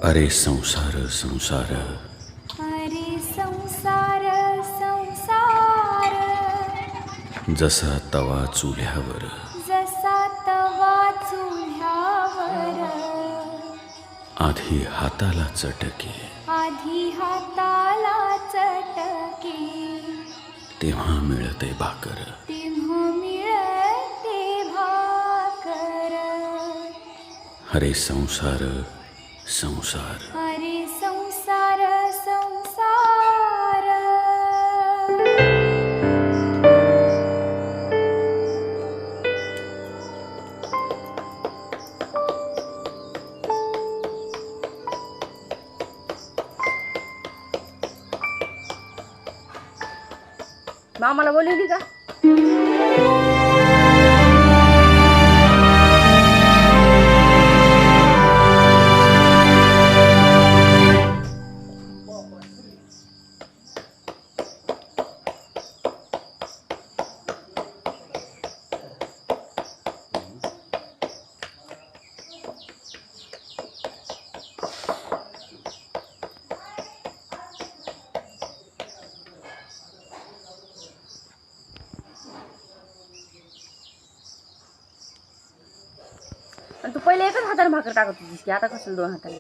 अरे संसार संसार, अरे संसार संसार, जसा तवा चुल्यावर, जसा तवा चुल्यावर, आधी हाताला चटके, आधी हाताला चटके, तेव्हा मिळते भाकर. तेव्हा मिळते भाकर. अरे संसार संसार, अरे संसार संसार. मामाला बोलवली का? आणि तू पहिले एकच हाताने भाकर टाकत होतीस की आता कसं 2 हाताने?